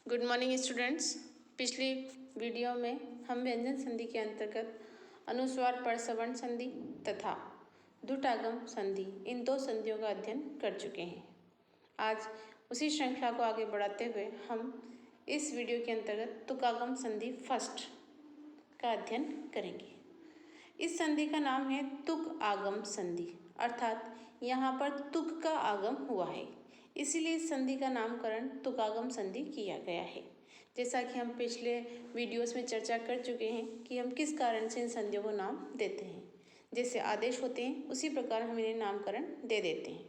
Good morning students. पिछली video में हम व्यंजन संधि के अंतर्गत अनुस्वार परसवर्ण संधि तथा दुटागम संधि इन दो संधियों का अध्ययन कर चुके हैं। आज उसी श्रृंखला को आगे बढ़ाते हुए हम इस वीडियो के अंतर्गत तुकागम संधि फर्स्ट का अध्ययन करेंगे। इस संधि का नाम है तुक आगम संधि, अर्थात यहाँ पर तुक का आगम हुआ है, इसीलिए इस संधि का नामकरण तुकागम संधि किया गया है। जैसा कि हम पिछले वीडियोस में चर्चा कर चुके हैं कि हम किस कारण से इन संधियों को नाम देते हैं। जैसे आदेश होते हैं उसी प्रकार हम इन्हें नामकरण दे देते हैं।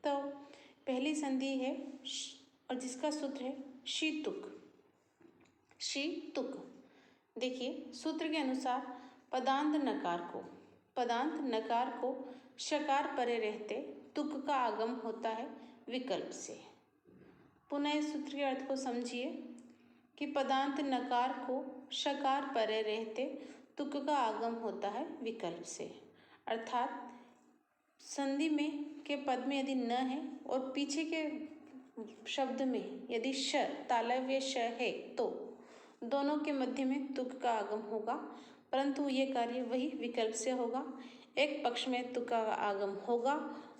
तो पहली संधि है और जिसका सूत्र है शीतुक। शीतुक, देखिए सूत्र के अनुसार पदांत नकार को शकार परे रहते तुक का आगम होता है विकल्प से। पुनः इस सूत्र के अर्थ को समझिए कि पदांत नकार को शकार परे रहते तुक का आगम होता है विकल्प से, अर्थात संधि में के पद में यदि न है और पीछे के शब्द में यदि श तालव्य श है तो दोनों के मध्य में तुक का आगम होगा, परंतु ये कार्य वही विकल्प से होगा। एक पक्ष में तुक का आगम होगा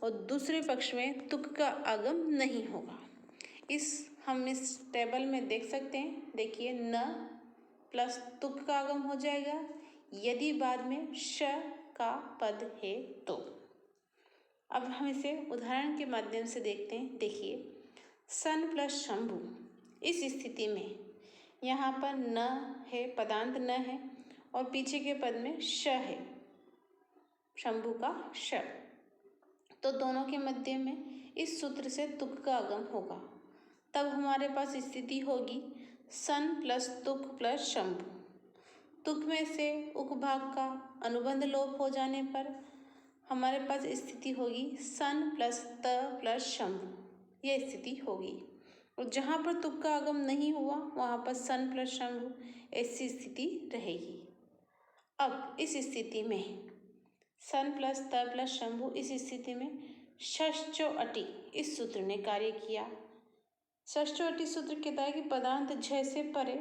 और दूसरे पक्ष में तुक का आगम नहीं होगा। हम इस टेबल में देख सकते हैं। देखिए न प्लस तुक का आगम हो जाएगा यदि बाद में श का पद है तो। अब हम इसे उदाहरण के माध्यम से देखते हैं। देखिए सन प्लस शंभु, इस स्थिति में यहाँ पर न है, पदांत न है और पीछे के पद में श है, शंभु का श, तो दोनों के मध्य में इस सूत्र से तुक का आगम होगा। तब हमारे पास स्थिति होगी सन प्लस तुक प्लस शंभु। तुक में से उक भाग का अनुबंध लोप हो जाने पर हमारे पास स्थिति होगी सन प्लस त प्लस शंभु, यह स्थिति होगी। और जहाँ पर तुक का आगम नहीं हुआ वहाँ पर सन प्लस शंभु ऐसी स्थिति रहेगी। अब इस स्थिति में सन प्लस त प्लस शंभु, इस स्थिति में षष्ठ्यो अटि इस सूत्र ने कार्य किया। षष्ठ्यो अटि सूत्र कहता है कि पदांत झ से परे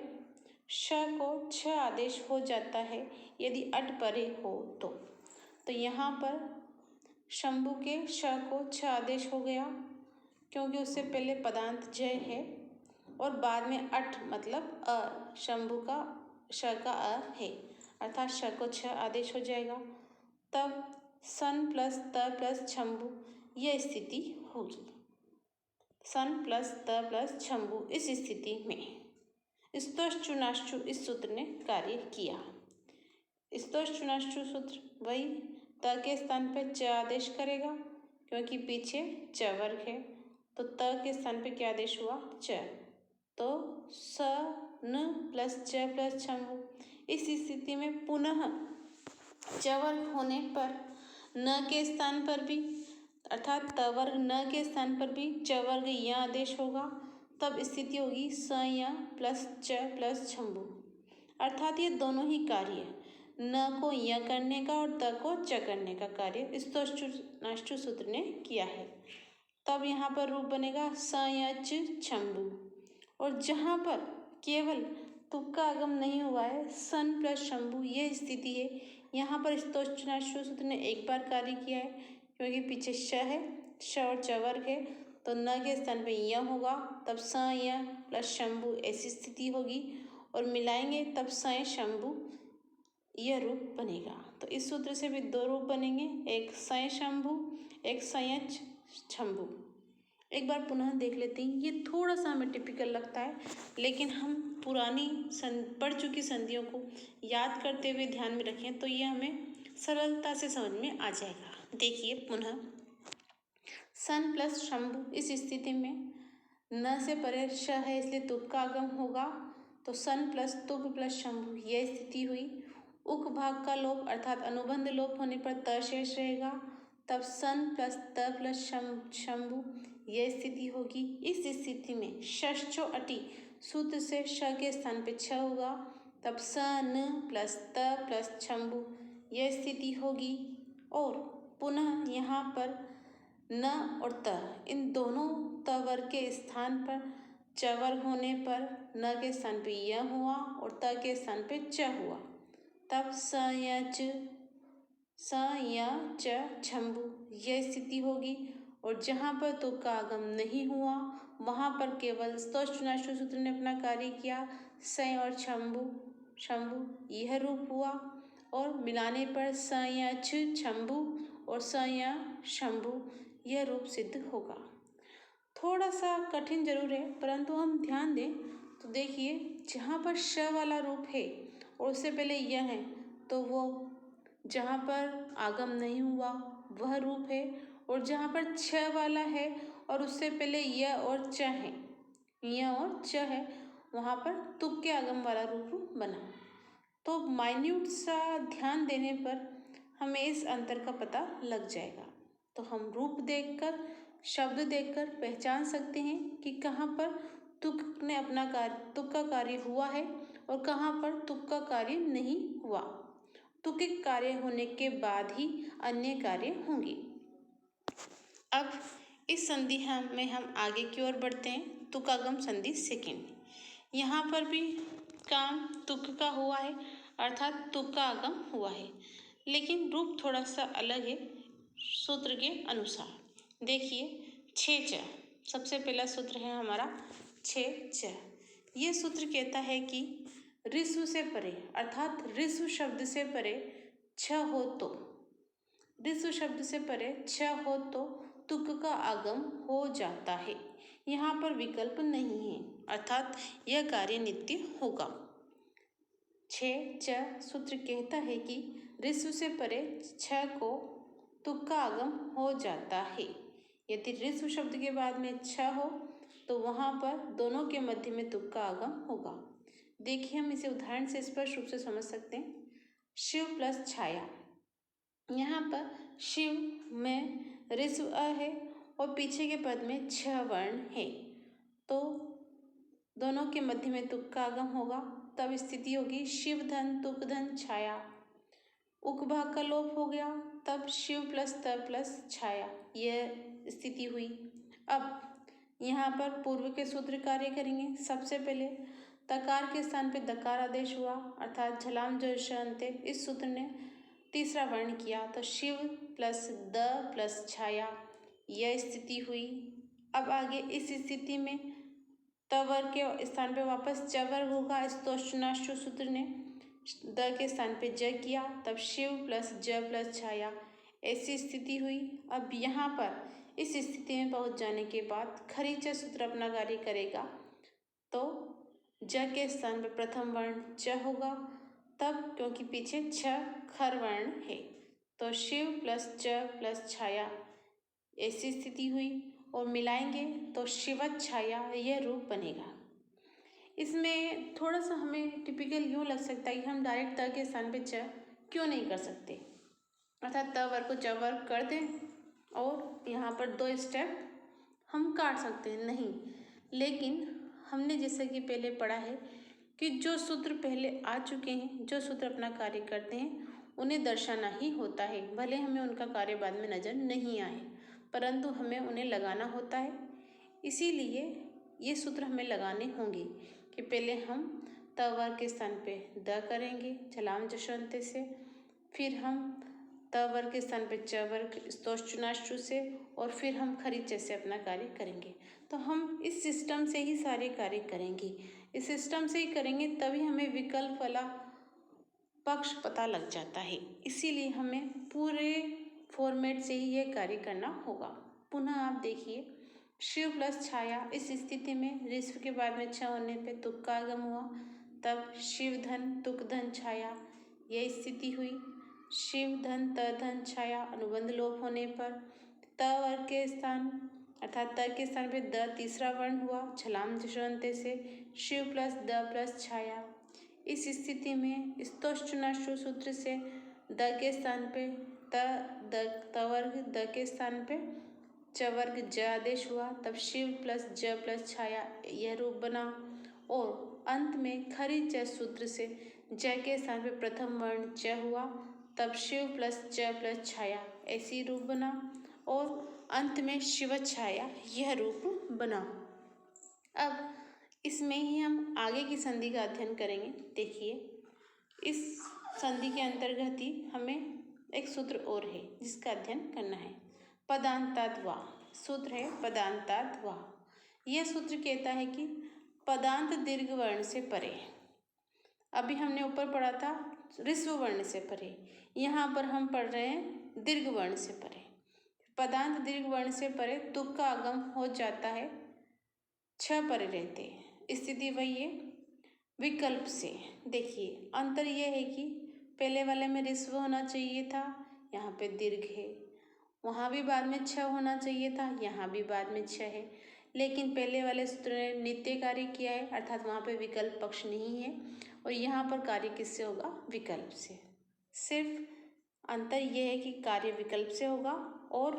श को छ आदेश हो जाता है यदि अट परे हो तो यहाँ पर शंभु के श को छ आदेश हो गया क्योंकि उससे पहले पदांत ज है और बाद में अट मतलब अ, शंभु का श का अ है, अर्थात श को छ आदेश हो जाएगा। तब सन प्लस त प्लस शंभु यह स्थिति होगी। सन प्लस त प्लस शंभु, इस स्थिति में स्तोश्चुनाश्चु इस सूत्र ने कार्य किया। स्तोश्चुनाश्चु सूत्र वही त के स्थान पर च आदेश करेगा क्योंकि पीछे च वर्ग है, तो त के स्थान पर क्या आदेश हुआ च, तो स न प्लस च प्लस शंभु। इस स्थिति में पुनः च वर्ग होने पर न के स्थान पर भी अर्थात त वर्ग न के स्थान पर भी च वर्ग य आदेश होगा। तब स्थिति होगी स य प्लस च प्लस शंभु, अर्थात ये दोनों ही कार्य न को य करने का और त को च करने का कार्य स्तोश्चुनाश्चु सूत्र ने किया है। तब यहाँ पर रूप बनेगा स य च शंभु, और जहाँ पर केवल तुक का आगम नहीं हुआ है सन प्लस शंभु ये स्थिति है, यहाँ पर स्तोश्चुनाश्चु सूत्र ने एक बार कार्य किया है क्योंकि पीछे श है, श और च वर्ग है, तो न के स्थान पे य होगा, तब स य प्लस शंभु ऐसी स्थिति होगी और मिलाएंगे तब स शंभु यह रूप बनेगा। तो इस सूत्र से भी दो रूप बनेंगे, एक स शंभु एक स शंभु। एक बार पुनः देख लेते हैं। ये थोड़ा सा हमें टिपिकल लगता है, लेकिन हम पुरानी पढ़ चुकी संधियों को याद करते हुए ध्यान में रखें तो ये हमें सरलता से समझ में आ जाएगा। देखिए पुनः सन प्लस शंभु, इस स्थिति में न से परे श है इसलिए तुक का आगम होगा, तो सन प्लस तुक प्लस शंभु यह स्थिति हुई। उक भाग का लोप अर्थात अनुबंध लोप होने पर त शेष रहेगा, तब सन प्लस त प्लस शंभु यह स्थिति होगी। इस स्थिति में षष्ठ्यो अटि सूत्र से श के स्थान पे छ होगा, तब स न प्लस त प्लस शंभु यह स्थिति होगी। और पुनः यहाँ पर न और त, इन दोनों त वर्ग के स्थान पर च वर्ग होने पर न के स्थान पे य हुआ और त के स्थान पे च हुआ, तब स य च छम्बु यह स्थिति होगी। और जहाँ पर तुक का आगम नहीं हुआ वहाँ पर केवल स्तोष्टनाष्ट सूत्र ने अपना कार्य किया। स और शंभु यह रूप हुआ और मिलाने पर स या छम्बु और स या शंभु यह रूप सिद्ध होगा। थोड़ा सा कठिन जरूर है, परंतु हम ध्यान दें तो देखिए जहाँ पर श वाला रूप है और उससे पहले यह है तो वो जहाँ पर आगम नहीं हुआ वह रूप है, और जहाँ पर छ वाला है और उससे पहले य और च है, य और च है, वहाँ पर तुक के आगम वाला रूप बना। तो माइन्यूट सा ध्यान देने पर हमें इस अंतर का पता लग जाएगा। तो हम रूप देखकर, शब्द देखकर पहचान सकते हैं कि कहाँ पर तुक ने अपना कार्य, तुक का कार्य हुआ है और कहाँ पर तुक का कार्य नहीं हुआ। तुकिक कार्य होने के बाद ही अन्य कार्य होंगे। अब इस संधि में हम आगे की ओर बढ़ते हैं। तुकागम संधि सेकेंड। यहाँ पर भी काम तुक का हुआ है, अर्थात तुक का आगम हुआ है, लेकिन रूप थोड़ा सा अलग है सूत्र के अनुसार। देखिए छे च, सबसे पहला सूत्र है हमारा छे च। ये सूत्र कहता है कि ऋस्व से परे, अर्थात ऋस्व शब्द से परे छ हो तो, ऋस्व शब्द से परे छ हो तो तुक का आगम हो जाता है। यहाँ पर विकल्प नहीं है, अर्थात यह कार्य नित्य होगा। छे च सूत्र कहता है कि ऋस्व से परे छ को तुक का आगम हो जाता है। यदि ऋस्व शब्द के बाद में छ हो तो वहाँ पर दोनों के मध्य में तुक का आगम होगा। देखिए हम इसे उदाहरण से स्पष्ट रूप से समझ सकते हैं। शिव प्लस छाया, यहाँ पर शिव में ऋस्व अ है और पीछे के पद में छ वर्ण है, तो दोनों के मध्य में तुक का आगम होगा। तब स्थिति होगी शिव धन तुक धन छाया, उक भाग का लोप हो गया, तब शिव प्लस त प्लस छाया यह स्थिति हुई। अब यहाँ पर पूर्व के सूत्र कार्य करेंगे। सबसे पहले तकार के स्थान पे दकार आदेश हुआ, अर्थात झलाम जैसे इस सूत्र ने तीसरा वर्ण किया, तो शिव प्लस द प्लस छाया यह स्थिति हुई। अब आगे इस स्थिति में तवर्ग के स्थान पे वापस च वर्ग होगा। स्तोष्टनाष्ट सूत्र ने द के स्थान पे ज किया, तब शिव प्लस ज प्लस छाया ऐसी स्थिति हुई। अब यहाँ पर इस स्थिति में पहुँच जाने के बाद खरीच सूत्र अपना कार्य करेगा, तो ज के स्थान पे प्रथम वर्ण च होगा, तब क्योंकि पीछे छ खर वर्ण है, तो शिव प्लस च प्लस छाया ऐसी स्थिति हुई और मिलाएंगे तो शिवत छाया यह रूप बनेगा। इसमें थोड़ा सा हमें टिपिकल यूँ लग सकता है कि हम डायरेक्ट त के स्थान पे च क्यों नहीं कर सकते, अर्थात त वर्ग को च वर्ग कर दें और यहाँ पर दो स्टेप हम काट सकते हैं, नहीं। लेकिन हमने जैसे कि पहले पढ़ा है कि जो सूत्र पहले आ चुके हैं, जो सूत्र अपना कार्य करते हैं, उन्हें दर्शाना ही होता है। भले हमें उनका कार्य बाद में नज़र नहीं आए, परंतु हमें उन्हें लगाना होता है। इसीलिए ये सूत्र हमें लगाने होंगे कि पहले हम त वर्ग के स्थान पे द करेंगे झलाम जशंते से, फिर हम त वर्ग के स्थान पे च वर्ग स्तोष्टनाष्टु से, और फिर हम खरीच से अपना कार्य करेंगे। तो हम इस सिस्टम से ही सारे कार्य करेंगे, इस सिस्टम से ही करेंगे, तभी हमें विकल्प वाला पक्ष पता लग जाता है। इसीलिए हमें पूरे फॉर्मेट से ही यह कार्य करना होगा। पुनः आप देखिए शिव प्लस छाया, इस स्थिति में ऋस्व के बाद में छ होने पे तुक का आगम हुआ, तब शिव धन तुक धन छाया यह स्थिति हुई। शिव धन त धन छाया अनुबंध लोप होने पर त वर्ग के स्थान अर्थात त के स्थान पे द तीसरा वर्ण हुआ छलाम जशंते से शिव प्लस द प्लस छाया। इस स्थिति में स्तोष्टनाष्ट सूत्र से द के स्थान पे त वर्ग द के स्थान पे च वर्ग ज आदेश हुआ, तब शिव प्लस ज प्लस छाया यह रूप बना, और अंत में खरी च सूत्र से ज के स्थान पे प्रथम वर्ण च हुआ, तब शिव प्लस च प्लस छाया ऐसी रूप बना, और अंत में शिव छाया यह रूप बना। अब इसमें ही हम आगे की संधि का अध्ययन करेंगे। देखिए, इस संधि के अंतर्गत ही हमें एक सूत्र और है जिसका अध्ययन करना है। पदांताद वा सूत्र है पदांताद वा। यह सूत्र कहता है कि पदांत दीर्घ वर्ण से परे। अभी हमने ऊपर पढ़ा था ह्रस्व वर्ण से परे, यहाँ पर हम पढ़ रहे हैं दीर्घ वर्ण से परे। पदांत दीर्घ वर्ण से परे तुक का आगम हो जाता है छ परे रहते। स्थिति वही है विकल्प से। देखिए, अंतर यह है कि पहले वाले में ह्रस्व होना चाहिए था, यहाँ पे दीर्घ है। वहाँ भी बाद में छ होना चाहिए था, यहाँ भी बाद में छ है। लेकिन पहले वाले सूत्र ने नित्य कार्य किया है, अर्थात वहाँ पे विकल्प पक्ष नहीं है, और यहाँ पर कार्य किससे होगा? विकल्प से। सिर्फ अंतर यह है कि कार्य विकल्प से होगा, और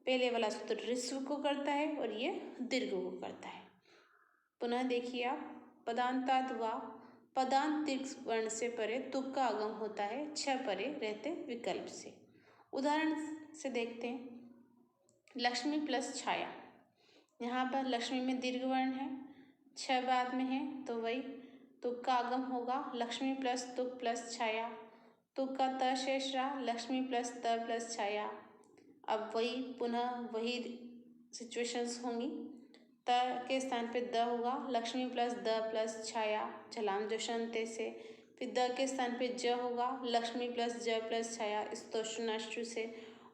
पहले वाला सूत्र ह्रस्व को करता है और ये दीर्घ को करता है। पुनः देखिए आप, पदांताद वा पदांत दीर्घ वर्ण से परे तुक का आगम होता है छ परे रहते विकल्प से। उदाहरण से देखते हैं, लक्ष्मी प्लस छाया। यहाँ पर लक्ष्मी में दीर्घ वर्ण है, छ बाद में है, तो वही तुक का आगम होगा लक्ष्मी प्लस तुक प्लस छाया। तुक का त शेष रहा, लक्ष्मी प्लस त प्लस छाया। अब वही पुनः वही सिचुएशंस होंगी। त के स्थान पे द होगा, लक्ष्मी प्लस द प्लस छाया झलाम जोशंते से। फिर द के स्थान पे ज होगा, लक्ष्मी प्लस ज प्लस छाया स्तोष्णाष्टु से।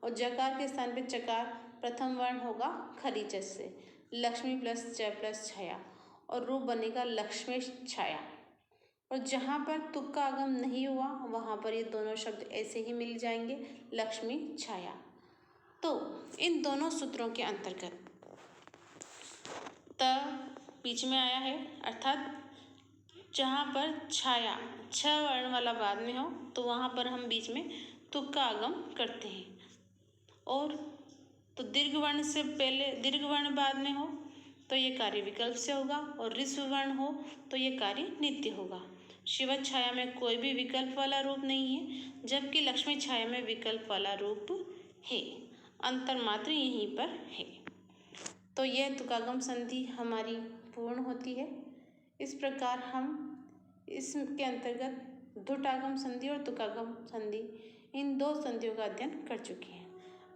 और जकार के स्थान पे चकार प्रथम वर्ण होगा खरीच से, लक्ष्मी प्लस ज प्लस छाया, और रूप बनेगा लक्ष्मी छाया। और जहाँ पर तुक का आगम नहीं हुआ वहाँ पर ये दोनों शब्द ऐसे ही मिल जाएंगे, लक्ष्मी छाया। तो इन दोनों सूत्रों के अंतर्गत त बीच में आया है, अर्थात जहाँ पर छाया छ वर्ण वाला बाद में हो तो वहाँ पर हम बीच में तुक का आगम करते हैं। और तो दीर्घ वर्ण से पहले दीर्घ वर्ण बाद में हो तो ये कार्य विकल्प से होगा, और ह्रस्व वर्ण हो तो ये कार्य नित्य होगा। शिव छाया में कोई भी विकल्प वाला रूप नहीं है, जबकि लक्ष्मी छाया में विकल्प वाला रूप है। अंतर मात्र यहीं पर है। तो यह तुकागम संधि हमारी पूर्ण होती है। इस प्रकार हम इसके अंतर्गत धुटागम संधि और तुकागम संधि इन दो संधियों का अध्ययन कर चुके हैं।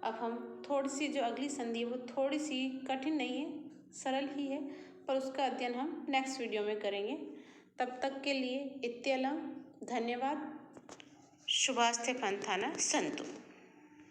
अब हम थोड़ी सी जो अगली संधि है वो थोड़ी सी कठिन नहीं है, सरल ही है, पर उसका अध्ययन हम नेक्स्ट वीडियो में करेंगे। तब तक के लिए इत्यलं धन्यवाद। शुभास्ते पंथाना संतु।